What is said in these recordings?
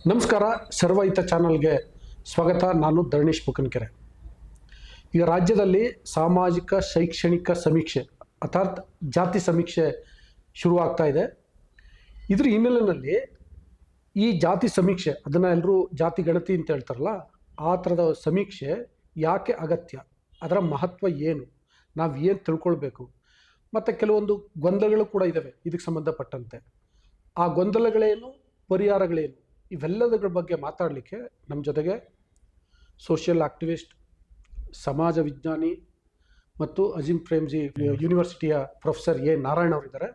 ನಮಸ್ಕಾರ, ಸರ್ವಹಿತ ಚಾನಲ್ಗೆ ಸ್ವಾಗತ. ನಾನು ಧರಣೇಶ್ ಬುಕನ್ಕೆರೆ. ಈಗ ರಾಜ್ಯದಲ್ಲಿ ಸಾಮಾಜಿಕ ಶೈಕ್ಷಣಿಕ ಸಮೀಕ್ಷೆ ಅರ್ಥಾತ್ ಜಾತಿ ಸಮೀಕ್ಷೆ ಶುರುವಾಗ್ತಾ ಇದೆ. ಇದ್ರ ಹಿನ್ನೆಲೆಯಲ್ಲಿ ಈ ಜಾತಿ ಸಮೀಕ್ಷೆ, ಅದನ್ನು ಎಲ್ಲರೂ ಜಾತಿ ಗಣತಿ ಅಂತ ಹೇಳ್ತಾರಲ್ಲ, ಆ ಥರದ ಸಮೀಕ್ಷೆ ಯಾಕೆ ಅಗತ್ಯ, ಅದರ ಮಹತ್ವ ಏನು, ನಾವು ಏನು ತಿಳ್ಕೊಳ್ಬೇಕು, ಮತ್ತು ಕೆಲವೊಂದು ಗೊಂದಲಗಳು ಕೂಡ ಇದ್ದಾವೆ ಇದಕ್ಕೆ ಸಂಬಂಧಪಟ್ಟಂತೆ. ಆ ಗೊಂದಲಗಳೇನು, ಪರಿಹಾರಗಳೇನು, ಇವೆಲ್ಲದರ ಬಗ್ಗೆ ಮಾತಾಡಲಿಕ್ಕೆ ನಮ್ಮ ಜೊತೆಗೆ ಸೋಷಿಯಲ್ ಆಕ್ಟಿವಿಸ್ಟ್, ಸಮಾಜ ವಿಜ್ಞಾನಿ ಮತ್ತು ಅಜಿಂ ಪ್ರೇಮ್ಜಿ ಯೂನಿವರ್ಸಿಟಿಯ ಪ್ರೊಫೆಸರ್ ಎ ನಾರಾಯಣ್ ಅವರಿದ್ದಾರೆ.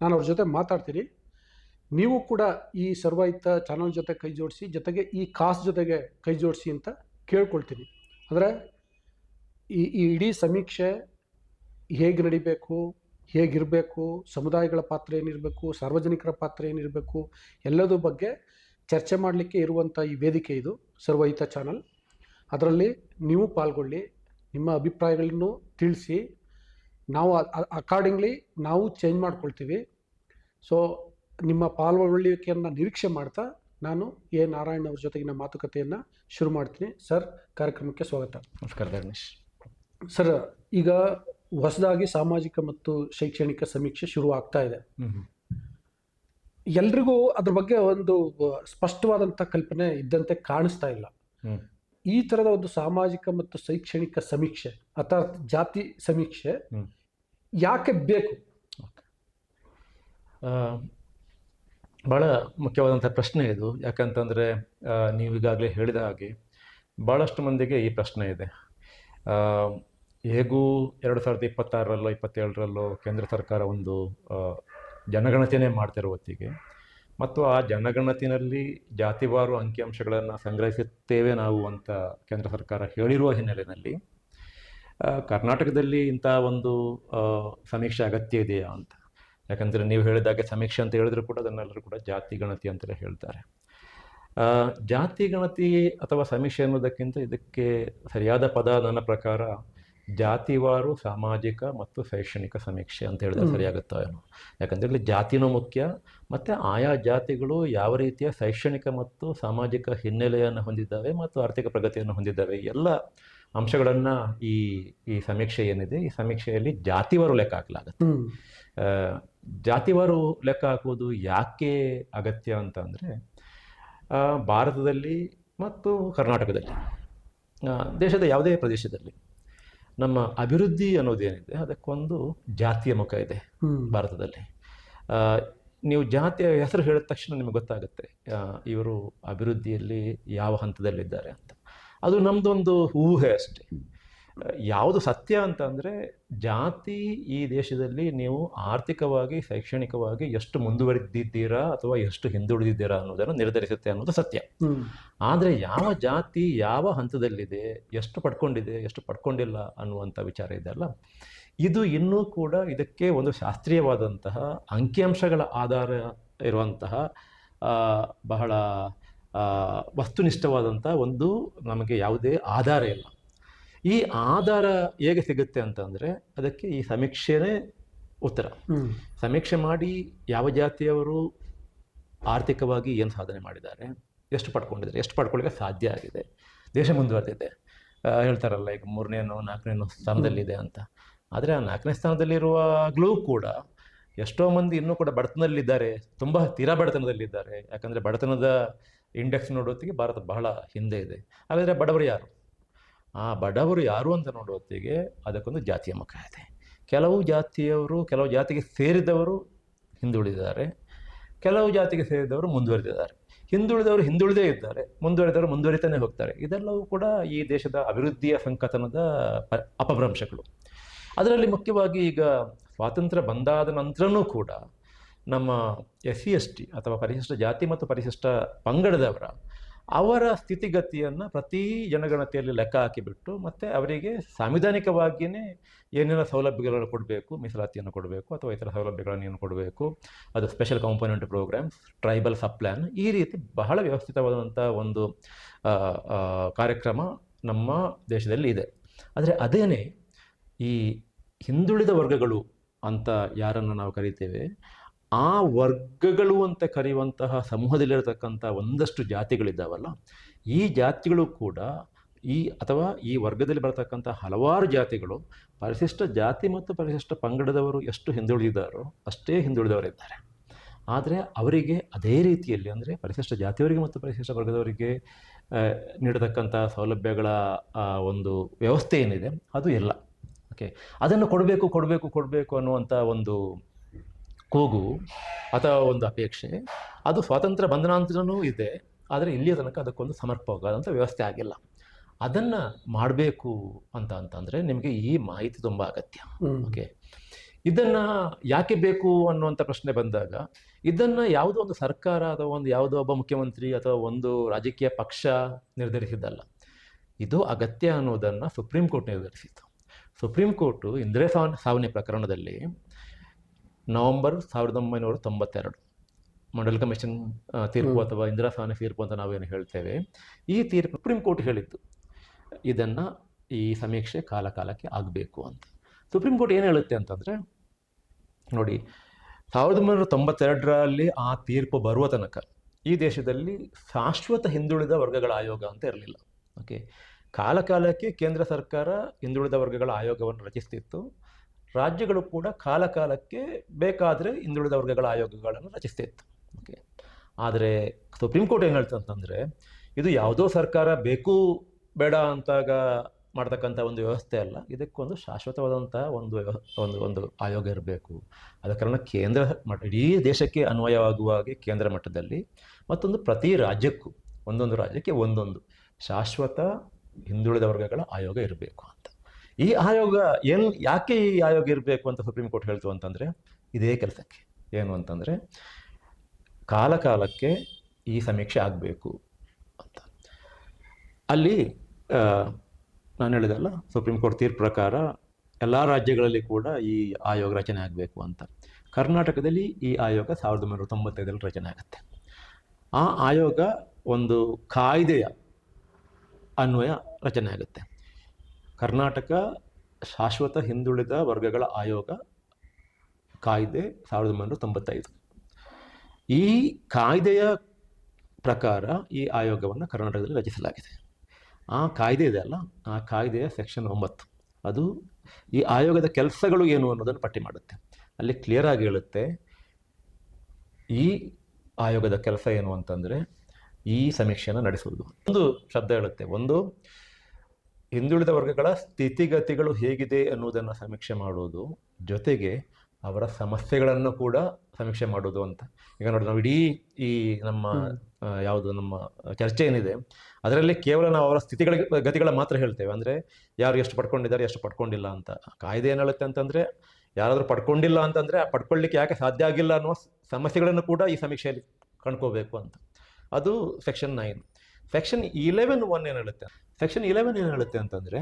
ನಾನು ಅವ್ರ ಜೊತೆ ಮಾತಾಡ್ತೀನಿ. ನೀವು ಕೂಡ ಈ ಸರ್ವಹಿತ ಚಾನಲ್ ಜೊತೆ ಕೈ ಜೋಡಿಸಿ, ಜೊತೆಗೆ ಈ ಕಾಸ್ ಜೊತೆಗೆ ಕೈ ಜೋಡಿಸಿ ಅಂತ ಕೇಳ್ಕೊಳ್ತೀನಿ. ಅಂದರೆ ಈ ಇಡೀ ಸಮೀಕ್ಷೆ ಹೇಗೆ ನಡಿಬೇಕು, ಹೇಗಿರಬೇಕು, ಸಮುದಾಯಗಳ ಪಾತ್ರ ಏನಿರಬೇಕು, ಸಾರ್ವಜನಿಕರ ಪಾತ್ರ ಏನಿರಬೇಕು, ಎಲ್ಲದರ ಬಗ್ಗೆ ಚರ್ಚೆ ಮಾಡಲಿಕ್ಕೆ ಇರುವಂಥ ಈ ವೇದಿಕೆ ಇದು ಸರ್ವಹಿತ ಚಾನಲ್. ಅದರಲ್ಲಿ ನೀವು ಪಾಲ್ಗೊಳ್ಳಿ, ನಿಮ್ಮ ಅಭಿಪ್ರಾಯಗಳನ್ನು ತಿಳಿಸಿ, ನಾವು ಅಕಾರ್ಡಿಂಗ್ಲಿ ನಾವು ಚೇಂಜ್ ಮಾಡ್ಕೊಳ್ತೀವಿ. ಸೊ ನಿಮ್ಮ ಪಾಲ್ಗೊಳ್ಳುವಿಕೆಯನ್ನು ನಿರೀಕ್ಷೆ ಮಾಡ್ತಾ ನಾನು ಎ ನಾರಾಯಣ್ ಅವ್ರ ಜೊತೆಗಿನ ಮಾತುಕತೆಯನ್ನು ಶುರು ಮಾಡ್ತೀನಿ. ಸರ್, ಕಾರ್ಯಕ್ರಮಕ್ಕೆ ಸ್ವಾಗತ. ನಮಸ್ಕಾರ ಧರಣೇಶ್. ಸರ್, ಈಗ ಹೊಸದಾಗಿ ಸಾಮಾಜಿಕ ಮತ್ತು ಶೈಕ್ಷಣಿಕ ಸಮೀಕ್ಷೆ ಶುರು ಆಗ್ತಾ ಇದೆ. ಎಲ್ರಿಗೂ ಅದ್ರ ಬಗ್ಗೆ ಒಂದು ಸ್ಪಷ್ಟವಾದಂಥ ಕಲ್ಪನೆ ಇದ್ದಂತೆ ಕಾಣಿಸ್ತಾ ಇಲ್ಲ. ಈ ಥರದ ಒಂದು ಸಾಮಾಜಿಕ ಮತ್ತು ಶೈಕ್ಷಣಿಕ ಸಮೀಕ್ಷೆ ಅರ್ಥಾತ್ ಜಾತಿ ಸಮೀಕ್ಷೆ ಯಾಕೆ ಬೇಕು? ಭಾಳ ಮುಖ್ಯವಾದಂಥ ಪ್ರಶ್ನೆ ಇದು. ಯಾಕಂತಂದರೆ ನೀವೀಗಾಗಲೇ ಹೇಳಿದ ಹಾಗೆ ಭಾಳಷ್ಟು ಮಂದಿಗೆ ಈ ಪ್ರಶ್ನೆ ಇದೆ. ಹೇಗೂ 2026ರಲ್ಲೋ 2027ರಲ್ಲೋ ಕೇಂದ್ರ ಸರ್ಕಾರ ಒಂದು ಜನಗಣತಿಯನ್ನೇ ಮಾಡ್ತಿರೋ ಹೊತ್ತಿಗೆ, ಮತ್ತು ಆ ಜನಗಣತಿನಲ್ಲಿ ಜಾತಿವಾರು ಅಂಕಿಅಂಶಗಳನ್ನು ಸಂಗ್ರಹಿಸುತ್ತೇವೆ ನಾವು ಅಂತ ಕೇಂದ್ರ ಸರ್ಕಾರ ಹೇಳಿರುವ ಹಿನ್ನೆಲೆಯಲ್ಲಿ ಕರ್ನಾಟಕದಲ್ಲಿ ಇಂಥ ಒಂದು ಸಮೀಕ್ಷೆ ಅಗತ್ಯ ಇದೆಯಾ ಅಂತ. ಯಾಕಂದರೆ ನೀವು ಹೇಳಿದಾಗೆ ಸಮೀಕ್ಷೆ ಅಂತ ಹೇಳಿದ್ರು ಕೂಡ ಅದನ್ನೆಲ್ಲರೂ ಕೂಡ ಜಾತಿ ಗಣತಿ ಅಂತಲೇ ಹೇಳ್ತಾರೆ. ಜಾತಿ ಗಣತಿ ಅಥವಾ ಸಮೀಕ್ಷೆ ಅನ್ನೋದಕ್ಕಿಂತ ಇದಕ್ಕೆ ಸರಿಯಾದ ಪದ ನನ್ನ ಪ್ರಕಾರ ಜಾತಿವಾರು ಸಾಮಾಜಿಕ ಮತ್ತು ಶೈಕ್ಷಣಿಕ ಸಮೀಕ್ಷೆ ಅಂತ ಹೇಳಿದ್ರೆ ಸರಿಯಾಗುತ್ತೋ ಏನೋ. ಯಾಕಂದರೆ ಇಲ್ಲಿ ಜಾತಿನೂ ಮುಖ್ಯ, ಮತ್ತು ಆಯಾ ಜಾತಿಗಳು ಯಾವ ರೀತಿಯ ಶೈಕ್ಷಣಿಕ ಮತ್ತು ಸಾಮಾಜಿಕ ಹಿನ್ನೆಲೆಯನ್ನು ಹೊಂದಿದ್ದಾವೆ ಮತ್ತು ಆರ್ಥಿಕ ಪ್ರಗತಿಯನ್ನು ಹೊಂದಿದ್ದಾವೆ, ಎಲ್ಲ ಅಂಶಗಳನ್ನು ಈ ಸಮೀಕ್ಷೆ ಏನಿದೆ, ಈ ಸಮೀಕ್ಷೆಯಲ್ಲಿ ಜಾತಿವಾರು ಲೆಕ್ಕ ಹಾಕಲಾಗುತ್ತೆ. ಜಾತಿವಾರು ಲೆಕ್ಕ ಹಾಕುವುದು ಯಾಕೆ ಅಗತ್ಯ ಅಂತಂದರೆ, ಭಾರತದಲ್ಲಿ ಮತ್ತು ಕರ್ನಾಟಕದಲ್ಲಿ, ದೇಶದ ಯಾವುದೇ ಪ್ರದೇಶದಲ್ಲಿ ನಮ್ಮ ಅಭಿವೃದ್ಧಿ ಅನ್ನೋದೇನಿದೆ ಅದಕ್ಕೊಂದು ಜಾತಿಯ ಮುಖ ಇದೆ. ಭಾರತದಲ್ಲಿ ನೀವು ಜಾತಿಯ ಹೆಸರು ಹೇಳಿದ ತಕ್ಷಣ ನಿಮಗೆ ಗೊತ್ತಾಗುತ್ತೆ ಇವರು ಅಭಿವೃದ್ಧಿಯಲ್ಲಿ ಯಾವ ಹಂತದಲ್ಲಿದ್ದಾರೆ ಅಂತ. ಅದು ನಮ್ಮದೊಂದು ಊಹೆ ಅಷ್ಟೇ. ಯಾವುದು ಸತ್ಯ ಅಂತಂದರೆ, ಜಾತಿ ಈ ದೇಶದಲ್ಲಿ ನೀವು ಆರ್ಥಿಕವಾಗಿ ಶೈಕ್ಷಣಿಕವಾಗಿ ಎಷ್ಟು ಮುಂದುವರೆದಿದ್ದೀರಾ ಅಥವಾ ಎಷ್ಟು ಹಿಂದುಳಿದಿದ್ದೀರಾ ಅನ್ನೋದನ್ನು ನಿರ್ಧರಿಸುತ್ತೆ ಅನ್ನೋದು ಸತ್ಯ. ಆದರೆ ಯಾವ ಜಾತಿ ಯಾವ ಹಂತದಲ್ಲಿದೆ, ಎಷ್ಟು ಪಡ್ಕೊಂಡಿದೆ, ಎಷ್ಟು ಪಡ್ಕೊಂಡಿಲ್ಲ ಅನ್ನುವಂಥ ವಿಚಾರ ಇದೆಯಲ್ಲ, ಇದು ಇನ್ನೂ ಕೂಡ ಇದಕ್ಕೆ ಒಂದು ಶಾಸ್ತ್ರೀಯವಾದಂತಹ ಅಂಕಿಅಂಶಗಳ ಆಧಾರ ಇರುವಂತಹ ಬಹಳ ವಸ್ತುನಿಷ್ಠವಾದಂಥ ಒಂದು ನಮಗೆ ಯಾವುದೇ ಆಧಾರ ಇಲ್ಲ. ಈ ಆಧಾರ ಹೇಗೆ ಸಿಗುತ್ತೆ ಅಂತಂದರೆ ಅದಕ್ಕೆ ಈ ಸಮೀಕ್ಷೆನೇ ಉತ್ತರ. ಸಮೀಕ್ಷೆ ಮಾಡಿ ಯಾವ ಜಾತಿಯವರು ಆರ್ಥಿಕವಾಗಿ ಏನು ಸಾಧನೆ ಮಾಡಿದ್ದಾರೆ, ಎಷ್ಟು ಪಡ್ಕೊಂಡಿದ್ದಾರೆ, ಎಷ್ಟು ಪಡ್ಕೊಳ್ಳಿಕ್ಕೆ ಸಾಧ್ಯ ಆಗಿದೆ, ದೇಶ ಮುಂದುವರೆದಿದೆ, ಹೇಳ್ತಾರಲ್ಲ ಈಗ 3ನೇನೋ 4ನೇನೋ ಸ್ಥಾನದಲ್ಲಿದೆ ಅಂತ. ಆದರೆ ಆ 4ನೇ ಸ್ಥಾನದಲ್ಲಿರುವಾಗಲೂ ಕೂಡ ಎಷ್ಟೋ ಮಂದಿ ಇನ್ನೂ ಕೂಡ ಬಡತನದಲ್ಲಿದ್ದಾರೆ, ತುಂಬ ತೀರಾ ಬಡತನದಲ್ಲಿದ್ದಾರೆ. ಯಾಕಂದರೆ ಬಡತನದ ಇಂಡೆಕ್ಸ್ ನೋಡೋತ್ತಿಗೆ ಭಾರತ ಬಹಳ ಹಿಂದೆ ಇದೆ. ಹಾಗಾದರೆ ಬಡವರು ಯಾರು? ಆ ಬಡವರು ಯಾರು ಅಂತ ನೋಡೋತ್ತಿಗೆ ಅದಕ್ಕೊಂದು ಜಾತಿಯ ಮುಖ ಇದೆ. ಕೆಲವು ಜಾತಿಯವರು, ಕೆಲವು ಜಾತಿಗೆ ಸೇರಿದವರು ಹಿಂದುಳಿದಿದ್ದಾರೆ, ಕೆಲವು ಜಾತಿಗೆ ಸೇರಿದವರು ಮುಂದುವರೆದಿದ್ದಾರೆ. ಹಿಂದುಳಿದವರು ಹಿಂದುಳಿದೇ ಇದ್ದಾರೆ, ಮುಂದುವರೆದವರು ಮುಂದುವರಿತಾನೆ ಹೋಗ್ತಾರೆ. ಇದೆಲ್ಲವೂ ಕೂಡ ಈ ದೇಶದ ಅಭಿವೃದ್ಧಿಯ ಸಂಕಥನದ ಅಪಭ್ರಂಶಗಳು. ಅದರಲ್ಲಿ ಮುಖ್ಯವಾಗಿ ಈಗ ಸ್ವಾತಂತ್ರ್ಯ ಬಂದಾದ ನಂತರನೂ ಕೂಡ ನಮ್ಮ SC/ST ಅಥವಾ ಪರಿಶಿಷ್ಟ ಜಾತಿ ಮತ್ತು ಪರಿಶಿಷ್ಟ ಪಂಗಡದವರ ಅವರ ಸ್ಥಿತಿಗತಿಯನ್ನು ಪ್ರತಿ ಜನಗಣತಿಯಲ್ಲಿ ಲೆಕ್ಕ ಹಾಕಿಬಿಟ್ಟು, ಮತ್ತು ಅವರಿಗೆ ಸಾಂವಿಧಾನಿಕವಾಗಿಯೇ ಏನೇನು ಸೌಲಭ್ಯಗಳನ್ನು ಕೊಡಬೇಕು, ಮೀಸಲಾತಿಯನ್ನು ಕೊಡಬೇಕು ಅಥವಾ ಇತರ ಸೌಲಭ್ಯಗಳನ್ನು ಏನು ಕೊಡಬೇಕು, ಅದು special component programs, tribal sub plan, ಈ ರೀತಿ ಬಹಳ ವ್ಯವಸ್ಥಿತವಾದಂಥ ಒಂದು ಕಾರ್ಯಕ್ರಮ ನಮ್ಮ ದೇಶದಲ್ಲಿ ಇದೆ. ಆದರೆ ಅದೇನೇ ಈ ಹಿಂದುಳಿದ ವರ್ಗಗಳು ಅಂತ ಯಾರನ್ನು ನಾವು ಕರಿತೇವೆ, ಆ ವರ್ಗಗಳು ಅಂತ ಕರೆಯುವಂತಹ ಸಮೂಹದಲ್ಲಿರತಕ್ಕಂಥ ಒಂದಷ್ಟು ಜಾತಿಗಳಿದ್ದಾವಲ್ಲ, ಈ ಜಾತಿಗಳು ಕೂಡ ಅಥವಾ ಈ ವರ್ಗದಲ್ಲಿ ಬರತಕ್ಕಂಥ ಹಲವಾರು ಜಾತಿಗಳು ಪರಿಶಿಷ್ಟ ಜಾತಿ ಮತ್ತು ಪರಿಶಿಷ್ಟ ಪಂಗಡದವರು ಎಷ್ಟು ಹಿಂದುಳಿದಿದ್ದಾರೋ ಅಷ್ಟೇ ಹಿಂದುಳಿದವರಿದ್ದಾರೆ. ಆದರೆ ಅವರಿಗೆ ಅದೇ ರೀತಿಯಲ್ಲಿ, ಅಂದರೆ ಪರಿಶಿಷ್ಟ ಜಾತಿಯವರಿಗೆ ಮತ್ತು ಪರಿಶಿಷ್ಟ ವರ್ಗದವರಿಗೆ ನೀಡತಕ್ಕಂಥ ಸೌಲಭ್ಯಗಳ ಒಂದು ವ್ಯವಸ್ಥೆ ಏನಿದೆ ಅದು ಇಲ್ಲ. ಓಕೆ, ಅದನ್ನು ಕೊಡಬೇಕು ಅನ್ನುವಂಥ ಒಂದು ಕೂಗು ಅಥವಾ ಒಂದು ಅಪೇಕ್ಷೆ ಅದು ಸ್ವಾತಂತ್ರ್ಯ ಬಂದ ನಂತರನೂ ಇದೆ. ಆದರೆ ಇಲ್ಲಿಯ ತನಕ ಅದಕ್ಕೊಂದು ಸಮರ್ಪಕವಾದಂಥ ವ್ಯವಸ್ಥೆ ಆಗಿಲ್ಲ. ಅದನ್ನು ಮಾಡಬೇಕು ಅಂತಂದರೆ ನಿಮಗೆ ಈ ಮಾಹಿತಿ ತುಂಬ ಅಗತ್ಯ. ಓಕೆ, ಇದನ್ನು ಯಾಕೆ ಬೇಕು ಅನ್ನುವಂಥ ಪ್ರಶ್ನೆ ಬಂದಾಗ ಇದನ್ನು ಯಾವುದೋ ಒಂದು ಸರ್ಕಾರ ಅಥವಾ ಯಾವುದೋ ಒಬ್ಬ ಮುಖ್ಯಮಂತ್ರಿ ಅಥವಾ ಒಂದು ರಾಜಕೀಯ ಪಕ್ಷ ನಿರ್ಧರಿಸಿದ್ದಲ್ಲ. ಇದು ಅಗತ್ಯ ಅನ್ನೋದನ್ನು ಸುಪ್ರೀಂ ಕೋರ್ಟ್ ನಿರ್ಧರಿಸಿತು. ಸುಪ್ರೀಂ ಕೋರ್ಟು ಇಂದಿರಾ ಸಾವನಿ ಪ್ರಕರಣದಲ್ಲಿ ನವೆಂಬರ್ 1992 ಮಂಡಲ್ ಕಮಿಷನ್ ತೀರ್ಪು ಅಥವಾ ಇಂದಿರಾ ಸಾವನಿ ತೀರ್ಪು ಅಂತ ನಾವೇನು ಹೇಳ್ತೇವೆ, ಈ ತೀರ್ಪು ಸುಪ್ರೀಂ ಕೋರ್ಟ್ ಹೇಳಿತ್ತು ಇದನ್ನು ಈ ಸಮೀಕ್ಷೆ ಕಾಲಕ್ಕೆ ಆಗಬೇಕು ಅಂತ. ಸುಪ್ರೀಂ ಕೋರ್ಟ್ ಏನು ಹೇಳುತ್ತೆ ಅಂತಂದರೆ, ನೋಡಿ 1992ರಲ್ಲಿ ಆ ತೀರ್ಪು ಬರುವ ತನಕ ಈ ದೇಶದಲ್ಲಿ ಶಾಶ್ವತ ಹಿಂದುಳಿದ ವರ್ಗಗಳ ಆಯೋಗ ಅಂತ ಇರಲಿಲ್ಲ. ಓಕೆ, ಕಾಲಕ್ಕೆ ಕೇಂದ್ರ ಸರ್ಕಾರ ಹಿಂದುಳಿದ ವರ್ಗಗಳ ಆಯೋಗವನ್ನು ರಚಿಸ್ತಿತ್ತು. ರಾಜ್ಯಗಳು ಕೂಡ ಕಾಲಕ್ಕೆ ಬೇಕಾದರೆ ಹಿಂದುಳಿದ ವರ್ಗಗಳ ಆಯೋಗಗಳನ್ನು ರಚಿಸ್ತಿತ್ತು. ಓಕೆ, ಆದರೆ ಸುಪ್ರೀಂ ಕೋರ್ಟ್ ಏನು ಹೇಳ್ತು ಅಂತಂದರೆ, ಇದು ಯಾವುದೋ ಸರ್ಕಾರ ಬೇಕು ಬೇಡ ಅಂತಾಗ ಮಾಡ್ತಕ್ಕಂಥ ಒಂದು ವ್ಯವಸ್ಥೆ ಅಲ್ಲ, ಇದಕ್ಕೊಂದು ಶಾಶ್ವತವಾದಂಥ ಒಂದು ಆಯೋಗ ಇರಬೇಕು. ಆದ ಕಾರಣ ಕೇಂದ್ರ ಮಟ್ಟ ಇಡೀ ದೇಶಕ್ಕೆ ಅನ್ವಯವಾಗುವ ಹಾಗೆ ಕೇಂದ್ರ ಮಟ್ಟದಲ್ಲಿ ಮತ್ತೊಂದು ಪ್ರತಿ ರಾಜ್ಯಕ್ಕೂ ಒಂದೊಂದು ರಾಜ್ಯಕ್ಕೆ ಒಂದೊಂದು ಶಾಶ್ವತ ಹಿಂದುಳಿದ ವರ್ಗಗಳ ಆಯೋಗ ಇರಬೇಕು ಅಂತ. ಈ ಆಯೋಗ ಯಾಕೆ ಈ ಆಯೋಗ ಇರಬೇಕು ಅಂತ ಸುಪ್ರೀಂ ಕೋರ್ಟ್ ಹೇಳ್ತು ಅಂತಂದರೆ, ಇದೇ ಕೆಲಸಕ್ಕೆ. ಏನು ಅಂತಂದರೆ, ಕಾಲಕ್ಕೆ ಈ ಸಮೀಕ್ಷೆ ಆಗಬೇಕು ಅಂತ. ಅಲ್ಲಿ ನಾನು ಹೇಳಿದಲ್ಲ, ಸುಪ್ರೀಂ ಕೋರ್ಟ್ ತೀರ್ಪು ಪ್ರಕಾರ ಎಲ್ಲ ರಾಜ್ಯಗಳಲ್ಲಿ ಕೂಡ ಈ ಆಯೋಗ ರಚನೆ ಆಗಬೇಕು ಅಂತ. ಕರ್ನಾಟಕದಲ್ಲಿ ಈ ಆಯೋಗ 1995ರಲ್ಲಿ ರಚನೆ ಆಗುತ್ತೆ. ಆ ಆಯೋಗ ಒಂದು ಕಾಯ್ದೆಯ ಅನ್ವಯ ರಚನೆ ಆಗುತ್ತೆ. ಕರ್ನಾಟಕ ಶಾಶ್ವತ ಹಿಂದುಳಿದ ವರ್ಗಗಳ ಆಯೋಗ ಕಾಯ್ದೆ 1995. ಈ ಕಾಯ್ದೆಯ ಪ್ರಕಾರ ಈ ಆಯೋಗವನ್ನು ಕರ್ನಾಟಕದಲ್ಲಿ ರಚಿಸಲಾಗಿದೆ. ಆ ಕಾಯ್ದೆ ಇದೆ ಅಲ್ಲ, ಆ ಕಾಯ್ದೆಯ ಸೆಕ್ಷನ್ 9 ಅದು ಈ ಆಯೋಗದ ಕೆಲಸಗಳು ಏನು ಅನ್ನೋದನ್ನು ಪಟ್ಟಿ ಮಾಡುತ್ತೆ. ಅಲ್ಲಿ ಕ್ಲಿಯರ್ ಆಗಿ ಹೇಳುತ್ತೆ, ಈ ಆಯೋಗದ ಕೆಲಸ ಏನು ಅಂತಂದರೆ ಈ ಸಮೀಕ್ಷೆಯನ್ನು ನಡೆಸುವುದು. ಒಂದು ಶಬ್ದ ಹೇಳುತ್ತೆ, ಒಂದು ಹಿಂದುಳಿದ ವರ್ಗಗಳ ಸ್ಥಿತಿಗತಿಗಳು ಹೇಗಿದೆ ಅನ್ನೋದನ್ನು ಸಮೀಕ್ಷೆ ಮಾಡುವುದು, ಜೊತೆಗೆ ಅವರ ಸಮಸ್ಯೆಗಳನ್ನು ಕೂಡ ಸಮೀಕ್ಷೆ ಮಾಡೋದು ಅಂತ. ಈಗ ನೋಡಿ, ನಾವು ಇಡೀ ಈ ನಮ್ಮ ನಮ್ಮ ಚರ್ಚೆ ಏನಿದೆ ಅದರಲ್ಲಿ ಕೇವಲ ನಾವು ಅವರ ಗತಿಗಳ ಮಾತ್ರ ಹೇಳ್ತೇವೆ. ಅಂದರೆ ಯಾರು ಎಷ್ಟು ಪಡ್ಕೊಂಡಿದ್ದಾರೆ ಎಷ್ಟು ಪಡ್ಕೊಂಡಿಲ್ಲ ಅಂತ. ಕಾಯ್ದೆ ಏನು ಹೇಳುತ್ತೆ ಅಂತಂದರೆ, ಯಾರಾದರೂ ಪಡ್ಕೊಂಡಿಲ್ಲ ಅಂತಂದರೆ ಆ ಪಡ್ಕೊಳ್ಳಿಕ್ಕೆ ಯಾಕೆ ಸಾಧ್ಯ ಆಗಿಲ್ಲ ಅನ್ನುವ ಸಮಸ್ಯೆಗಳನ್ನು ಕೂಡ ಈ ಸಮೀಕ್ಷೆಯಲ್ಲಿ ಕಂಡ್ಕೋಬೇಕು ಅಂತ. ಅದು ಸೆಕ್ಷನ್ 9. ಸೆಕ್ಷನ್ 11 ಏನು ಹೇಳುತ್ತೆ? ಸೆಕ್ಷನ್ 11 ಏನು ಹೇಳುತ್ತೆ ಅಂತಂದರೆ,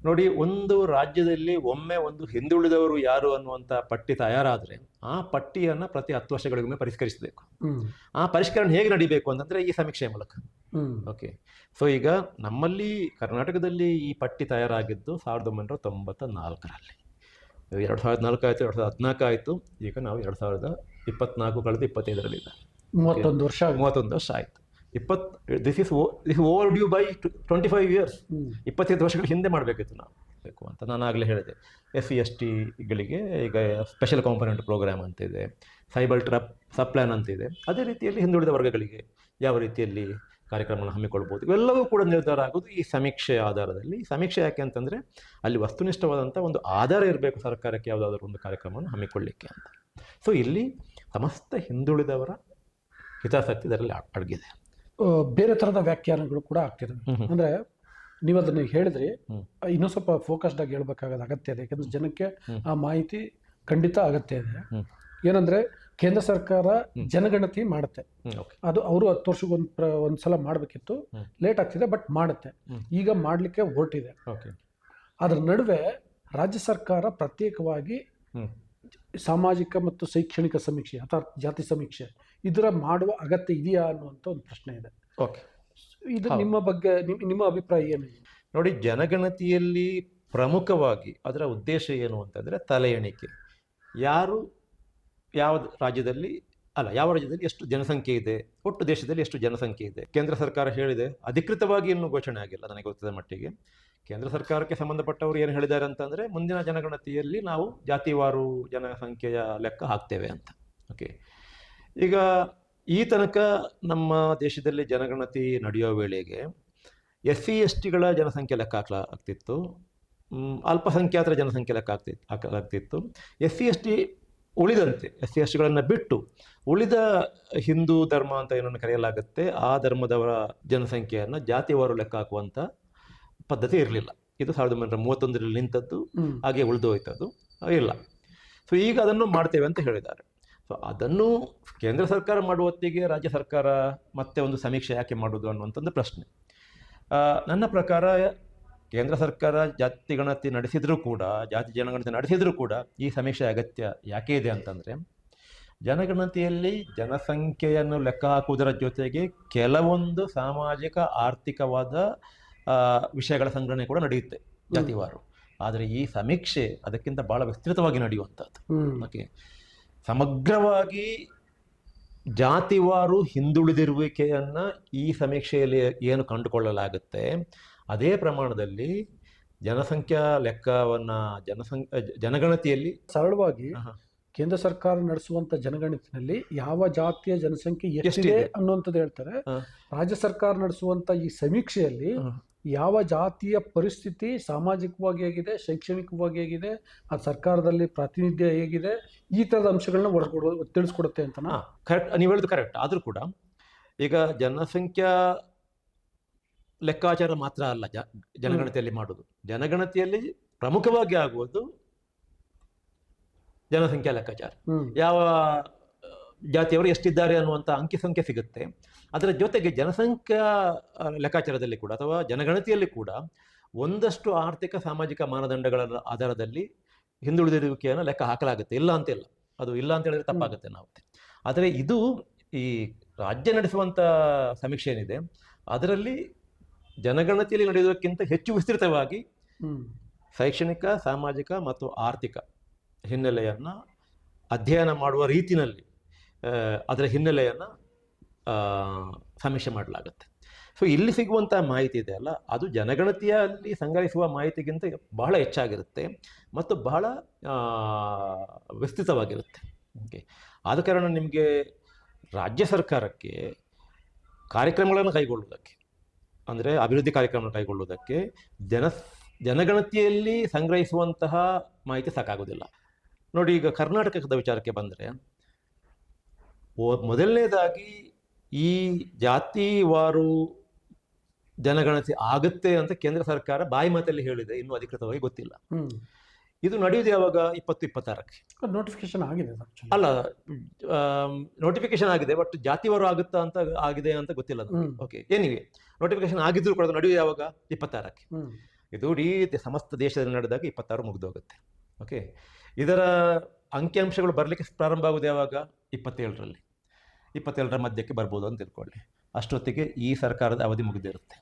ನೋಡಿ, ಒಂದು ರಾಜ್ಯದಲ್ಲಿ ಒಮ್ಮೆ ಒಂದು ಹಿಂದುಳಿದವರು ಯಾರು ಅನ್ನುವಂಥ ಪಟ್ಟಿ ತಯಾರಾದರೆ ಆ ಪಟ್ಟಿಯನ್ನು ಪ್ರತಿ 10 ವರ್ಷಗಳಿಗೊಮ್ಮೆ ಪರಿಷ್ಕರಿಸಬೇಕು. ಆ ಪರಿಷ್ಕರಣೆ ಹೇಗೆ ನಡಿಬೇಕು ಅಂತಂದರೆ ಈ ಸಮೀಕ್ಷೆಯ ಮೂಲಕ. ಓಕೆ, ಸೊ ಈಗ ನಮ್ಮಲ್ಲಿ ಕರ್ನಾಟಕದಲ್ಲಿ ಈ ಪಟ್ಟಿ ತಯಾರಾಗಿದ್ದು 1994ರಲ್ಲಿ. 2004 ಆಯಿತು, 2014 ಆಯಿತು, ಈಗ ನಾವು 2024 ಕಳೆದು 25ರಲ್ಲಿ 31 ವರ್ಷ ಆಯಿತು. This is overdue by 25 years. 25 ವರ್ಷಗಳ ಹಿಂದೆ ಮಾಡಬೇಕಿತ್ತು ನಾವು ಬೇಕು ಅಂತ. ನಾನು ಆಗಲೇ ಹೇಳಿದೆ, SC/STಗಳಿಗೆ ಈಗ ಸ್ಪೆಷಲ್ ಕಾಂಪೊನೆಂಟ್ ಪ್ರೋಗ್ರಾಮ್ ಅಂತಿದೆ, ಸೈಬಲ್ ಸಬ್ ಪ್ಲಾನ್ ಅಂತಿದೆ. ಅದೇ ರೀತಿಯಲ್ಲಿ ಹಿಂದುಳಿದ ವರ್ಗಗಳಿಗೆ ಯಾವ ರೀತಿಯಲ್ಲಿ ಕಾರ್ಯಕ್ರಮಗಳನ್ನು ಹಮ್ಮಿಕೊಳ್ಬೋದು, ಇವೆಲ್ಲವೂ ಕೂಡ ನಿರ್ಧಾರ ಆಗೋದು ಈ ಸಮೀಕ್ಷೆ ಆಧಾರದಲ್ಲಿ. ಸಮೀಕ್ಷೆ ಯಾಕೆ ಅಂತಂದರೆ, ಅಲ್ಲಿ ವಸ್ತುನಿಷ್ಠವಾದಂಥ ಒಂದು ಆಧಾರ ಇರಬೇಕು ಸರ್ಕಾರಕ್ಕೆ ಯಾವುದಾದ್ರೂ ಒಂದು ಕಾರ್ಯಕ್ರಮವನ್ನು ಹಮ್ಮಿಕೊಳ್ಳಿಕ್ಕೆ ಅಂತ. ಸೊ ಇಲ್ಲಿ ಸಮಸ್ತ ಹಿಂದುಳಿದವರ ಹಿತಾಸಕ್ತಿ ಇದರಲ್ಲಿ ಅಡಗಿದೆ. ಬೇರೆ ಥರದ ವ್ಯಾಖ್ಯಾನಗಳು ಕೂಡ ಆಗ್ತಿದೆ. ಅಂದರೆ ನೀವು ಅದನ್ನು ಹೇಳಿದ್ರಿ, ಇನ್ನೂ ಸ್ವಲ್ಪ ಫೋಕಸ್ಡ್ ಆಗಿ ಹೇಳ್ಬೇಕಾಗೋದು ಅಗತ್ಯ ಇದೆ. ಯಾಕಂದರೆ ಜನಕ್ಕೆ ಆ ಮಾಹಿತಿ ಖಂಡಿತ ಅಗತ್ಯ ಇದೆ. ಏನಂದರೆ, ಕೇಂದ್ರ ಸರ್ಕಾರ ಜನಗಣತಿ ಮಾಡುತ್ತೆ. ಅದು ಅವರು 10 ವರ್ಷಕ್ಕೆ ಒಂದ್ಸಲ ಮಾಡಬೇಕಿತ್ತು, ಲೇಟ್ ಆಗ್ತಿದೆ, ಬಟ್ ಮಾಡುತ್ತೆ. ಈಗ ಮಾಡಲಿಕ್ಕೆ ಹೊರಟಿದೆ. ಅದರ ನಡುವೆ ರಾಜ್ಯ ಸರ್ಕಾರ ಪ್ರತ್ಯೇಕವಾಗಿ ಸಾಮಾಜಿಕ ಮತ್ತು ಶೈಕ್ಷಣಿಕ ಸಮೀಕ್ಷೆ ಅಥವಾ ಜಾತಿ ಸಮೀಕ್ಷೆ ಇದರ ಮಾಡುವ ಅಗತ್ಯ ಇದೆಯಾ ಅನ್ನುವಂಥ ಒಂದು ಪ್ರಶ್ನೆ ಇದೆ. ಇದು ನಿಮ್ಮ ಬಗ್ಗೆ ನಿಮ್ಮ ಅಭಿಪ್ರಾಯ ಏನು? ನೋಡಿ, ಜನಗಣತಿಯಲ್ಲಿ ಪ್ರಮುಖವಾಗಿ ಅದರ ಉದ್ದೇಶ ಏನು ಅಂತಂದರೆ ತಲೆ ಎಣಿಕೆ. ಯಾರು ಯಾವ ರಾಜ್ಯದಲ್ಲಿ ಯಾವ ರಾಜ್ಯದಲ್ಲಿ ಎಷ್ಟು ಜನಸಂಖ್ಯೆ ಇದೆ, ಒಟ್ಟು ದೇಶದಲ್ಲಿ ಎಷ್ಟು ಜನಸಂಖ್ಯೆ ಇದೆ. ಕೇಂದ್ರ ಸರ್ಕಾರ ಹೇಳಿದೆ, ಅಧಿಕೃತವಾಗಿ ಇನ್ನೂ ಘೋಷಣೆ ಆಗಿಲ್ಲ ನನಗೆ ಗೊತ್ತಿದ ಮಟ್ಟಿಗೆ. ಕೇಂದ್ರ ಸರ್ಕಾರಕ್ಕೆ ಸಂಬಂಧಪಟ್ಟವರು ಏನು ಹೇಳಿದ್ದಾರೆ ಅಂತಂದರೆ, ಮುಂದಿನ ಜನಗಣತಿಯಲ್ಲಿ ನಾವು ಜಾತಿವಾರು ಜನಸಂಖ್ಯೆಯ ಲೆಕ್ಕ ಹಾಕ್ತೇವೆ ಅಂತ. ಓಕೆ, ಈಗ ಈ ತನಕ ನಮ್ಮ ದೇಶದಲ್ಲಿ ಜನಗಣತಿ ನಡೆಯೋ ವೇಳೆಗೆ SC/STಗಳ ಜನಸಂಖ್ಯೆ ಲೆಕ್ಕ ಆಗ್ತಿತ್ತು, ಅಲ್ಪಸಂಖ್ಯಾತರ ಜನಸಂಖ್ಯೆ ಲೆಕ್ಕ ಆಗ್ತಿತ್ತು. SC/ST ಉಳಿದಂತೆ SC/STಗಳನ್ನು ಬಿಟ್ಟು ಉಳಿದ ಹಿಂದೂ ಧರ್ಮ ಅಂತ ಏನನ್ನು ಕರೆಯಲಾಗುತ್ತೆ, ಆ ಧರ್ಮದವರ ಜನಸಂಖ್ಯೆಯನ್ನು ಜಾತಿವಾರು ಲೆಕ್ಕ ಹಾಕುವಂಥ ಪದ್ಧತಿ ಇರಲಿಲ್ಲ. ಇದು 1931ರಲ್ಲಿ ನಿಂತದ್ದು, ಹಾಗೆ ಉಳಿದು ಹೋಯ್ತದ್ದು ಇಲ್ಲ. ಸೊ ಈಗ ಅದನ್ನು ಮಾಡ್ತೇವೆ ಅಂತ ಹೇಳಿದ್ದಾರೆ. ಸೊ ಅದನ್ನು ಕೇಂದ್ರ ಸರ್ಕಾರ ಮಾಡುವ ಹೊತ್ತಿಗೆ ರಾಜ್ಯ ಸರ್ಕಾರ ಮತ್ತೆ ಒಂದು ಸಮೀಕ್ಷೆ ಯಾಕೆ ಮಾಡೋದು ಅನ್ನುವಂಥದ್ದು ಪ್ರಶ್ನೆ. ನನ್ನ ಪ್ರಕಾರ ಕೇಂದ್ರ ಸರ್ಕಾರ ಜಾತಿ ಗಣತಿ ನಡೆಸಿದರೂ ಕೂಡ, ಜಾತಿ ಜನಗಣತಿ ನಡೆಸಿದರೂ ಕೂಡ ಈ ಸಮೀಕ್ಷೆ ಅಗತ್ಯ ಯಾಕೆ ಇದೆ ಅಂತಂದರೆ, ಜನಗಣತಿಯಲ್ಲಿ ಜನಸಂಖ್ಯೆಯನ್ನು ಲೆಕ್ಕ ಹಾಕುವುದರ ಜೊತೆಗೆ ಕೆಲವೊಂದು ಸಾಮಾಜಿಕ ಆರ್ಥಿಕವಾದ ವಿಷಯಗಳ ಸಂಗ್ರಹಣೆ ಕೂಡ ನಡೆಯುತ್ತೆ ಜಾತಿವಾರು. ಆದರೆ ಈ ಸಮೀಕ್ಷೆ ಅದಕ್ಕಿಂತ ಬಹಳ ವಿಸ್ತೃತವಾಗಿ ನಡೆಯುವಂಥದ್ದು. ಓಕೆ, ಸಮಗ್ರವಾಗಿ ಜಾತಿವಾರು ಹಿಂದುಳಿದಿರುವಿಕೆಯನ್ನು ಈ ಸಮೀಕ್ಷೆಯಲ್ಲಿ ಏನು ಕಂಡುಕೊಳ್ಳಲಾಗುತ್ತೆ, ಅದೇ ಪ್ರಮಾಣದಲ್ಲಿ ಜನಸಂಖ್ಯಾ ಲೆಕ್ಕವನ್ನು ಜನಗಣತಿಯಲ್ಲಿ ಸರಳವಾಗಿ ಕೇಂದ್ರ ಸರ್ಕಾರ ನಡೆಸುವಂತ ಜನಗಣತಿನಲ್ಲಿ ಯಾವ ಜಾತಿಯ ಜನಸಂಖ್ಯೆ ಎಷ್ಟಿದೆ ಅನ್ನುವಂಥದ್ದು ಹೇಳ್ತಾರೆ. ರಾಜ್ಯ ಸರ್ಕಾರ ನಡೆಸುವಂತ ಈ ಸಮೀಕ್ಷೆಯಲ್ಲಿ ಯಾವ ಜಾತಿಯ ಪರಿಸ್ಥಿತಿ ಸಾಮಾಜಿಕವಾಗಿ ಹೇಗಿದೆ, ಶೈಕ್ಷಣಿಕವಾಗಿ ಹೇಗಿದೆ, ಆ ಸರ್ಕಾರದಲ್ಲಿ ಪ್ರಾತಿನಿಧ್ಯ ಹೇಗಿದೆ, ಈ ಥರದ ಅಂಶಗಳನ್ನ ತಿಳಿಸ್ಕೊಡುತ್ತೆ ಅಂತ. ಕರೆಕ್ಟ್, ನೀವು ಹೇಳೋದು ಕರೆಕ್ಟ್. ಆದರೂ ಕೂಡ ಈಗ ಜನಸಂಖ್ಯಾ ಲೆಕ್ಕಾಚಾರ ಮಾತ್ರ ಅಲ್ಲ ಜನಗಣತಿಯಲ್ಲಿ ಮಾಡೋದು. ಜನಗಣತಿಯಲ್ಲಿ ಪ್ರಮುಖವಾಗಿ ಆಗುವುದು ಜನಸಂಖ್ಯಾ ಲೆಕ್ಕಾಚಾರ. ಯಾವ ಜಾತಿಯವರು ಎಷ್ಟಿದ್ದಾರೆ ಅನ್ನುವಂಥ ಅಂಕಿಸಂಖ್ಯೆ ಸಿಗುತ್ತೆ. ಅದರ ಜೊತೆಗೆ ಜನಸಂಖ್ಯಾ ಲೆಕ್ಕಾಚಾರದಲ್ಲಿ ಕೂಡ ಅಥವಾ ಜನಗಣತಿಯಲ್ಲಿ ಕೂಡ ಒಂದಷ್ಟು ಆರ್ಥಿಕ ಸಾಮಾಜಿಕ ಮಾನದಂಡಗಳ ಆಧಾರದಲ್ಲಿ ಹಿಂದುಳಿದಿರುವಿಕೆಯನ್ನು ಲೆಕ್ಕ ಹಾಕಲಾಗುತ್ತೆ. ಇಲ್ಲ ಅಂತಿಲ್ಲ, ಅದು ಇಲ್ಲ ಅಂತ ಹೇಳಿದ್ರೆ ತಪ್ಪಾಗುತ್ತೆ ನಾವು. ಆದರೆ ಇದು ಈ ರಾಜ್ಯ ನಡೆಸುವಂಥ ಸಮೀಕ್ಷೆ ಏನಿದೆ ಅದರಲ್ಲಿ ಜನಗಣತಿಯಲ್ಲಿ ನಡೆಯುವುದಕ್ಕಿಂತ ಹೆಚ್ಚು ವಿಸ್ತೃತವಾಗಿ ಶೈಕ್ಷಣಿಕ, ಸಾಮಾಜಿಕ ಮತ್ತು ಆರ್ಥಿಕ ಹಿನ್ನೆಲೆಯನ್ನು ಅಧ್ಯಯನ ಮಾಡುವ ರೀತಿಯಲ್ಲಿ ಅದರ ಹಿನ್ನೆಲೆಯನ್ನು ಸಮೀಕ್ಷೆ ಮಾಡಲಾಗುತ್ತೆ. ಸೊ ಇಲ್ಲಿ ಸಿಗುವಂಥ ಮಾಹಿತಿ ಇದೆ ಅಲ್ಲ, ಅದು ಜನಗಣತಿಯಲ್ಲಿ ಸಂಗ್ರಹಿಸುವ ಮಾಹಿತಿಗಿಂತ ಬಹಳ ಹೆಚ್ಚಾಗಿರುತ್ತೆ ಮತ್ತು ಬಹಳ ವಿಸ್ತೃತವಾಗಿರುತ್ತೆ. ಓಕೆ, ಆದ ಕಾರಣ ನಿಮಗೆ ರಾಜ್ಯ ಸರ್ಕಾರಕ್ಕೆ ಕಾರ್ಯಕ್ರಮಗಳನ್ನು ಕೈಗೊಳ್ಳುವುದಕ್ಕೆ, ಅಂದರೆ ಅಭಿವೃದ್ಧಿ ಕಾರ್ಯಕ್ರಮಗಳನ್ನು ಕೈಗೊಳ್ಳುವುದಕ್ಕೆ ಜನಗಣತಿಯಲ್ಲಿ ಸಂಗ್ರಹಿಸುವಂತಹ ಮಾಹಿತಿ ಸಾಕಾಗೋದಿಲ್ಲ. ನೋಡಿ, ಈಗ ಕರ್ನಾಟಕದ ವಿಚಾರಕ್ಕೆ ಬಂದರೆ, ಮೊದಲನೇದಾಗಿ ಈ ಜಾತಿವಾರು ಜನಗಣತಿ ಆಗುತ್ತೆ ಅಂತ ಕೇಂದ್ರ ಸರ್ಕಾರ ಬಾಯಿ ಮಾತಲ್ಲಿ ಹೇಳಿದೆ, ಇನ್ನೂ ಅಧಿಕೃತವಾಗಿ ಗೊತ್ತಿಲ್ಲ. ಇದು ನಡೆಯುವುದು ಯಾವಾಗ? 2026ಕ್ಕೆ ನೋಟಿಫಿಕೇಶನ್ ಆಗಿದೆ. ಅಲ್ಲ, ನೋಟಿಫಿಕೇಶನ್ ಆಗಿದೆ, ಬಟ್ ಜಾತಿವಾರು ಆಗುತ್ತಾ ಅಂತ ಆಗಿದೆ ಅಂತ ಗೊತ್ತಿಲ್ಲ. ಓಕೆ, ಏನಿವೆ ನೋಟಿಫಿಕೇಶನ್ ಆಗಿದ್ರು ಕೂಡ ನಡೆಯುವುದು ಯಾವಾಗ? 26ಕ್ಕೆ. ಇದು ಇಡೀ ಸಮಸ್ತ ದೇಶದಲ್ಲಿ ನಡೆದಾಗ 26 ಮುಗಿದೋಗುತ್ತೆ. ಓಕೆ, ಇದರ ಅಂಕಿಅಂಶಗಳು ಬರಲಿಕ್ಕೆ ಪ್ರಾರಂಭ ಆಗೋದು ಯಾವಾಗ? 27ರಲ್ಲಿ. 27ರ ಮಧ್ಯಕ್ಕೆ ಬರ್ಬೋದು ಅಂತ ತಿಳ್ಕೊಳ್ಳಿ. ಅಷ್ಟೊತ್ತಿಗೆ ಈ ಸರ್ಕಾರದ ಅವಧಿ ಮುಗಿದಿರುತ್ತೆ.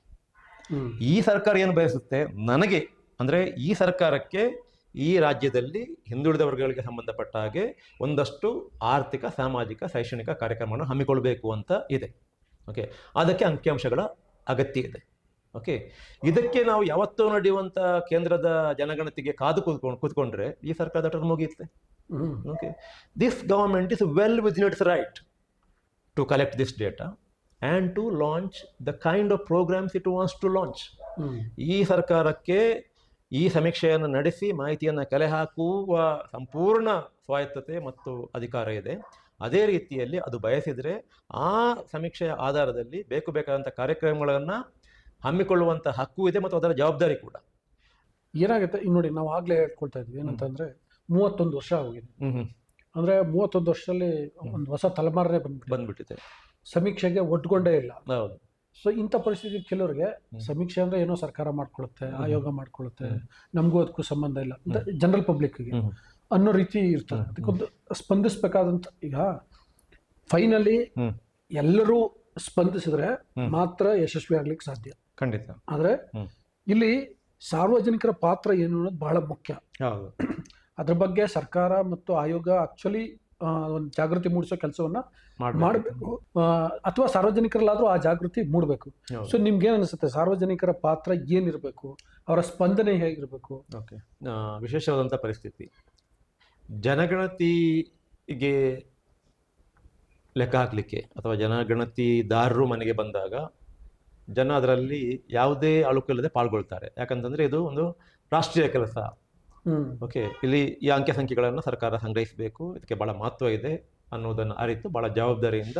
ಈ ಸರ್ಕಾರ ಏನು ಬಯಸುತ್ತೆ, ನನಗೆ ಅಂದರೆ ಈ ಸರ್ಕಾರಕ್ಕೆ ಈ ರಾಜ್ಯದಲ್ಲಿ ಹಿಂದುಳಿದ ವರ್ಗಗಳಿಗೆ ಸಂಬಂಧಪಟ್ಟ ಹಾಗೆ ಒಂದಷ್ಟು ಆರ್ಥಿಕ, ಸಾಮಾಜಿಕ, ಶೈಕ್ಷಣಿಕ ಕಾರ್ಯಕ್ರಮವನ್ನು ಹಮ್ಮಿಕೊಳ್ಬೇಕು ಅಂತ ಇದೆ. ಓಕೆ, ಅದಕ್ಕೆ ಅಂಕಿಅಂಶಗಳ ಅಗತ್ಯ ಇದೆ. ಓಕೆ, ಇದಕ್ಕೆ ನಾವು ಯಾವತ್ತೂ ನಡೆಯುವಂಥ ಕೇಂದ್ರದ ಜನಗಣತಿಗೆ ಕಾದು ಕೂತ್ಕೊಂಡ್ರೆ ಈ ಸರ್ಕಾರದ ಟರ್ಮ್ ಮುಗಿಯುತ್ತೆ. Okay, this government is well within its right to collect this data and to launch the kind of programmes it wants to launch. ಈ ಸರ್ಕಾರಕ್ಕೆ ಈ ಸಮೀಕ್ಷೆಯನ್ನು ನಡೆಸಿ ಮಾಹಿತಿಯನ್ನು ಕಲೆ ಹಾಕುವ ಸಂಪೂರ್ಣ ಸ್ವಾಯತ್ತತೆ ಮತ್ತು ಅಧಿಕಾರ ಇದೆ. ಅದೇ ರೀತಿಯಲ್ಲಿ ಅದು ಬಯಸಿದರೆ ಆ ಸಮೀಕ್ಷೆಯ ಆಧಾರದಲ್ಲಿ ಬೇಕಾದಂಥ ಕಾರ್ಯಕ್ರಮಗಳನ್ನು ಹಮ್ಮಿಕೊಳ್ಳುವಂಥ ಹಕ್ಕು ಇದೆ ಮತ್ತು ಅದರ ಜವಾಬ್ದಾರಿ ಕೂಡ. ಏನಾಗುತ್ತೆ ನೋಡಿ, ನಾವು ಆಗಲೇ ಹೇಳ್ಕೊಳ್ತಾ ಇದ್ವಿ ಏನಂತಂದರೆ 31 ವರ್ಷ ಆಗಿದೆ. ಅಂದರೆ 31 ವರ್ಷದಲ್ಲಿ ಒಂದು ಹೊಸ ತಲೆಮಾರನೇ ಬಂದ್ಬಿಟ್ಟಿದೆ, ಸಮೀಕ್ಷೆಗೆ ಒಡ್ಕೊಂಡೇ ಇಲ್ಲ. ಹೌದು. ಸೊ ಇಂಥ ಪರಿಸ್ಥಿತಿ ಕೆಲವರಿಗೆ ಸಮೀಕ್ಷೆ ಅಂದರೆ ಏನೋ ಸರ್ಕಾರ ಮಾಡ್ಕೊಳ್ಳುತ್ತೆ, ಆಯೋಗ ಮಾಡ್ಕೊಳ್ಳುತ್ತೆ, ನಮಗೂ ಅದಕ್ಕೂ ಸಂಬಂಧ ಇಲ್ಲ ಅಂತ ಜನರಲ್ ಪಬ್ಲಿಕ್ಗೆ ಅನ್ನೋ ರೀತಿ ಇರ್ತಾರೆ. ಅದಕ್ಕೊಂದು ಸ್ಪಂದಿಸಬೇಕಾದಂಥ, ಈಗ ಫೈನಲಿ ಎಲ್ಲರೂ ಸ್ಪಂದಿಸಿದ್ರೆ ಮಾತ್ರ ಯಶಸ್ವಿ ಆಗ್ಲಿಕ್ಕೆ ಸಾಧ್ಯ. ಖಂಡಿತ. ಆದರೆ ಇಲ್ಲಿ ಸಾರ್ವಜನಿಕರ ಪಾತ್ರ ಏನು ಅನ್ನೋದು ಬಹಳ ಮುಖ್ಯ. ಅದ್ರ ಬಗ್ಗೆ ಸರ್ಕಾರ ಮತ್ತು ಆಯೋಗ ಆಕ್ಚುಲಿ ಒಂದು ಜಾಗೃತಿ ಮೂಡಿಸೋ ಕೆಲಸವನ್ನು ಮಾಡ್ಬೇಕು. ಮಾಡಬೇಕು, ಅಥವಾ ಸಾರ್ವಜನಿಕರಲ್ಲಾದರೂ ಆ ಜಾಗೃತಿ ಮೂಡಬೇಕು. ಹೌದು. ಸೊ ನಿಮ್ಗೇನು ಅನಿಸುತ್ತೆ, ಸಾರ್ವಜನಿಕರ ಪಾತ್ರ ಏನಿರಬೇಕು, ಅವರ ಸ್ಪಂದನೆ ಹೇಗಿರಬೇಕು? ಓಕೆ, ವಿಶೇಷವಾದಂಥ ಪರಿಸ್ಥಿತಿ. ಜನಗಣತಿಗೆ ಲೆಕ್ಕ ಹಾಕಲಿಕ್ಕೆ ಅಥವಾ ಜನಗಣತಿದಾರರು ಮನೆಗೆ ಬಂದಾಗ ಜನ ಅದರಲ್ಲಿ ಯಾವುದೇ ಅಳುಕಿಲ್ಲದೆ ಪಾಲ್ಗೊಳ್ತಾರೆ. ಯಾಕಂತಂದರೆ ಇದು ಒಂದು ರಾಷ್ಟ್ರೀಯ ಕೆಲಸ. ಓಕೆ, ಇಲ್ಲಿ ಈ ಅಂಕೆ ಸಂಖ್ಯೆಗಳನ್ನು ಸರ್ಕಾರ ಸಂಗ್ರಹಿಸಬೇಕು, ಇದಕ್ಕೆ ಭಾಳ ಮಹತ್ವ ಇದೆ ಅನ್ನೋದನ್ನು ಅರಿತು ಭಾಳ ಜವಾಬ್ದಾರಿಯಿಂದ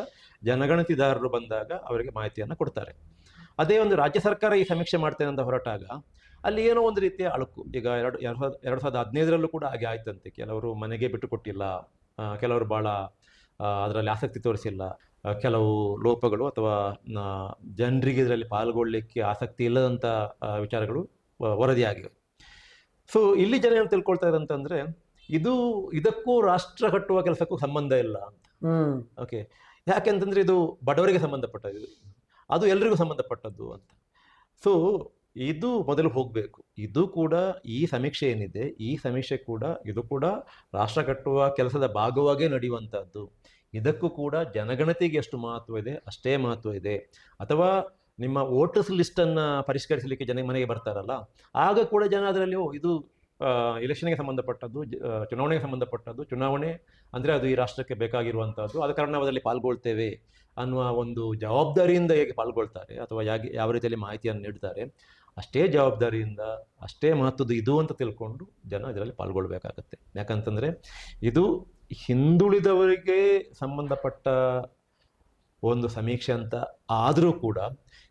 ಜನಗಣತಿದಾರರು ಬಂದಾಗ ಅವರಿಗೆ ಮಾಹಿತಿಯನ್ನು ಕೊಡ್ತಾರೆ. ಅದೇ ಒಂದು ರಾಜ್ಯ ಸರ್ಕಾರ ಈ ಸಮೀಕ್ಷೆ ಮಾಡ್ತೇನೆ ಅಂತ ಹೊರಟಾಗ ಅಲ್ಲಿ ಏನೋ ಒಂದು ರೀತಿಯ ಅಳುಕು. ಈಗ 2015 ಕೂಡ ಹಾಗೆ ಆಯ್ತಂತೆ. ಕೆಲವರು ಮನೆಗೆ ಬಿಟ್ಟು ಕೊಟ್ಟಿಲ್ಲ, ಕೆಲವರು ಭಾಳ ಅದರಲ್ಲಿ ಆಸಕ್ತಿ ತೋರಿಸಿಲ್ಲ, ಕೆಲವು ಲೋಪಗಳು ಅಥವಾ ಜನರಿಗೆ ಇದರಲ್ಲಿ ಪಾಲ್ಗೊಳ್ಳಿಕ್ಕೆ ಆಸಕ್ತಿ ಇಲ್ಲದಂಥ ವಿಚಾರಗಳು ವರದಿಯಾಗಿವೆ. ಸೊ ಇಲ್ಲಿ ಜನ ಏನು ತಿಳ್ಕೊಳ್ತಾರೆ ಅಂತಂದರೆ ಇದಕ್ಕೂ ರಾಷ್ಟ್ರ ಕಟ್ಟುವ ಕೆಲಸಕ್ಕೂ ಸಂಬಂಧ ಇಲ್ಲ ಅಂತ. ಓಕೆ, ಯಾಕೆಂತಂದರೆ ಇದು ಬಡವರಿಗೆ ಸಂಬಂಧಪಟ್ಟದ್ದು, ಅದು ಎಲ್ರಿಗೂ ಸಂಬಂಧಪಟ್ಟದ್ದು ಅಂತ. ಸೊ ಇದು ಮೊದಲು ಹೋಗಬೇಕು. ಇದು ಕೂಡ ಈ ಸಮೀಕ್ಷೆ ಏನಿದೆ, ಈ ಸಮೀಕ್ಷೆ ಕೂಡ ಇದು ಕೂಡ ರಾಷ್ಟ್ರ ಕಟ್ಟುವ ಕೆಲಸದ ಭಾಗವಾಗೇ ನಡೆಯುವಂಥದ್ದು. ಇದಕ್ಕೂ ಕೂಡ ಜನಗಣತಿಗೆ ಎಷ್ಟು ಮಹತ್ವ ಇದೆ ಅಷ್ಟೇ ಮಹತ್ವ ಇದೆ. ಅಥವಾ ನಿಮ್ಮ ವೋಟರ್ಸ್ ಲಿಸ್ಟನ್ನು ಪರಿಷ್ಕರಿಸಲಿಕ್ಕೆ ಜನ ಮನೆಗೆ ಬರ್ತಾರಲ್ಲ, ಆಗ ಕೂಡ ಜನ ಅದರಲ್ಲಿ ಇದು ಎಲೆಕ್ಷನ್ಗೆ ಸಂಬಂಧಪಟ್ಟದ್ದು, ಚುನಾವಣೆಗೆ ಸಂಬಂಧಪಟ್ಟದ್ದು, ಚುನಾವಣೆ ಅಂದರೆ ಅದು ಈ ರಾಷ್ಟ್ರಕ್ಕೆ ಬೇಕಾಗಿರುವಂಥದ್ದು, ಆದ ಕಾರಣ ನಾವು ಅದರಲ್ಲಿ ಪಾಲ್ಗೊಳ್ತೇವೆ ಅನ್ನುವ ಒಂದು ಜವಾಬ್ದಾರಿಯಿಂದ ಹೇಗೆ ಪಾಲ್ಗೊಳ್ತಾರೆ ಅಥವಾ ಯಾವ ರೀತಿಯಲ್ಲಿ ಮಾಹಿತಿಯನ್ನು ನೀಡ್ತಾರೆ, ಅಷ್ಟೇ ಜವಾಬ್ದಾರಿಯಿಂದ ಅಷ್ಟೇ ಮಹತ್ವದ್ದು ಇದು ಅಂತ ತಿಳ್ಕೊಂಡು ಜನ ಇದರಲ್ಲಿ ಪಾಲ್ಗೊಳ್ಬೇಕಾಗತ್ತೆ. ಯಾಕಂತಂದರೆ ಇದು ಹಿಂದುಳಿದವರಿಗೆ ಸಂಬಂಧಪಟ್ಟ ಒಂದು ಸಮೀಕ್ಷೆ ಅಂತ ಆದರೂ ಕೂಡ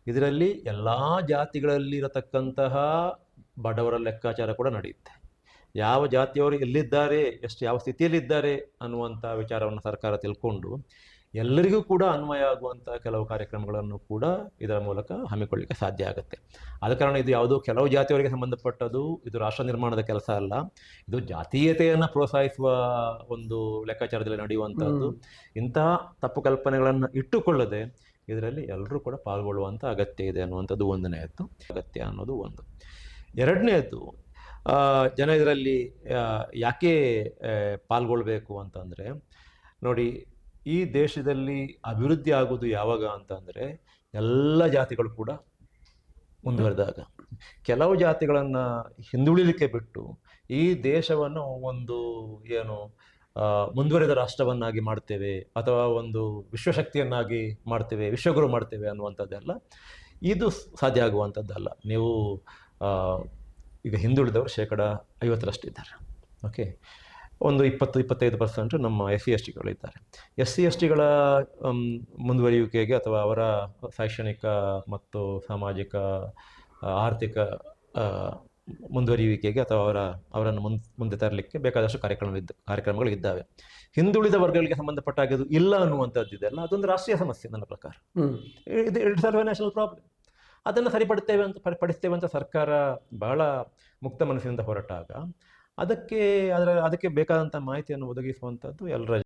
ಇದರಲ್ಲಿ ಎಲ್ಲ ಜಾತಿಗಳಲ್ಲಿರತಕ್ಕಂತಹ ಬಡವರ ಲೆಕ್ಕಾಚಾರ ಕೂಡ ನಡೆಯುತ್ತೆ. ಯಾವ ಜಾತಿಯವರು ಎಲ್ಲಿದ್ದಾರೆ, ಯಾವ ಸ್ಥಿತಿಯಲ್ಲಿದ್ದಾರೆ ಅನ್ನುವಂಥ ವಿಚಾರವನ್ನು ಸರ್ಕಾರ ತಿಳ್ಕೊಂಡು ಎಲ್ಲರಿಗೂ ಕೂಡ ಅನ್ವಯ ಆಗುವಂಥ ಕೆಲವು ಕಾರ್ಯಕ್ರಮಗಳನ್ನು ಕೂಡ ಇದರ ಮೂಲಕ ಹಮ್ಮಿಕೊಳ್ಳಿಕ್ಕೆ ಸಾಧ್ಯ ಆಗುತ್ತೆ. ಆದ ಕಾರಣ ಇದು ಯಾವುದೋ ಕೆಲವು ಜಾತಿಯವರಿಗೆ ಸಂಬಂಧಪಟ್ಟದ್ದು, ಇದು ರಾಷ್ಟ್ರ ನಿರ್ಮಾಣದ ಕೆಲಸ ಅಲ್ಲ. ಇದು ಜಾತೀಯತೆಯನ್ನು ಪ್ರೋತ್ಸಾಹಿಸುವ ಒಂದು ಲೆಕ್ಕಾಚಾರದಲ್ಲಿ ನಡೆಯುವಂಥದ್ದು. ಇಂತಹ ತಪ್ಪು ಕಲ್ಪನೆಗಳನ್ನು ಇಟ್ಟುಕೊಳ್ಳದೆ ಇದರಲ್ಲಿ ಎಲ್ಲರೂ ಕೂಡ ಪಾಲ್ಗೊಳ್ಳುವಂಥ ಅಗತ್ಯ ಇದೆ ಅನ್ನುವಂಥದ್ದು ಒಂದನೆಯದ್ದು. ಅಗತ್ಯ ಅನ್ನೋದು ಒಂದು. ಎರಡನೇದು, ಜನ ಇದರಲ್ಲಿ ಯಾಕೆ ಪಾಲ್ಗೊಳ್ಬೇಕು ಅಂತಂದರೆ, ನೋಡಿ, ಈ ದೇಶದಲ್ಲಿ ಅಭಿವೃದ್ಧಿ ಆಗೋದು ಯಾವಾಗ ಅಂತಂದರೆ ಎಲ್ಲ ಜಾತಿಗಳು ಕೂಡ ಮುಂದುವರೆದಾಗ. ಕೆಲವು ಜಾತಿಗಳನ್ನು ಹಿಂದುಳಿಲಿಕ್ಕೆ ಬಿಟ್ಟು ಈ ದೇಶವನ್ನು ಒಂದು ಮುಂದುವರೆದ ರಾಷ್ಟ್ರವನ್ನಾಗಿ ಮಾಡ್ತೇವೆ ಅಥವಾ ಒಂದು ವಿಶ್ವಶಕ್ತಿಯನ್ನಾಗಿ ಮಾಡ್ತೇವೆ, ವಿಶ್ವಗುರು ಮಾಡ್ತೇವೆ ಅನ್ನುವಂಥದ್ದೆಲ್ಲ ಇದು ಸಾಧ್ಯ ಆಗುವಂಥದ್ದಲ್ಲ. ನೀವು ಈಗ ಹಿಂದುಳಿದವರು 50% ಓಕೆ, ಒಂದು 20-25% ನಮ್ಮ SC STಗಳಿದ್ದಾರೆ. SC STಗಳ ಮುಂದುವರಿಯುವಿಕೆಗೆ ಅಥವಾ ಅವರ ಶೈಕ್ಷಣಿಕ ಮತ್ತು ಸಾಮಾಜಿಕ ಆರ್ಥಿಕ ಮುಂದುವರಿಯುವಿಕೆಗೆ ಅಥವಾ ಅವರನ್ನು ಮುಂದೆ ತರಲಿಕ್ಕೆ ಬೇಕಾದಷ್ಟು ಕಾರ್ಯಕ್ರಮಗಳು ಇದ್ದಾವೆ. ಹಿಂದುಳಿದ ವರ್ಗಗಳಿಗೆ ಸಂಬಂಧಪಟ್ಟಾಗ ಅದು ಇಲ್ಲ ಅನ್ನುವಂಥದ್ದಿದೆ ಅಲ್ಲ, ಅದೊಂದು ರಾಷ್ಟ್ರೀಯ ಸಮಸ್ಯೆ ನನ್ನ ಪ್ರಕಾರ. It's a national problem. ಅದನ್ನು ಪಡಿಸ್ತೇವೆ ಅಂತ ಸರ್ಕಾರ ಬಹಳ ಮುಕ್ತ ಮನಸ್ಸಿನಿಂದ ಹೊರಟಾಗ ಅದಕ್ಕೆ ಬೇಕಾದಂಥ ಮಾಹಿತಿಯನ್ನು ಒದಗಿಸುವಂಥದ್ದು ಎಲ್ಲರ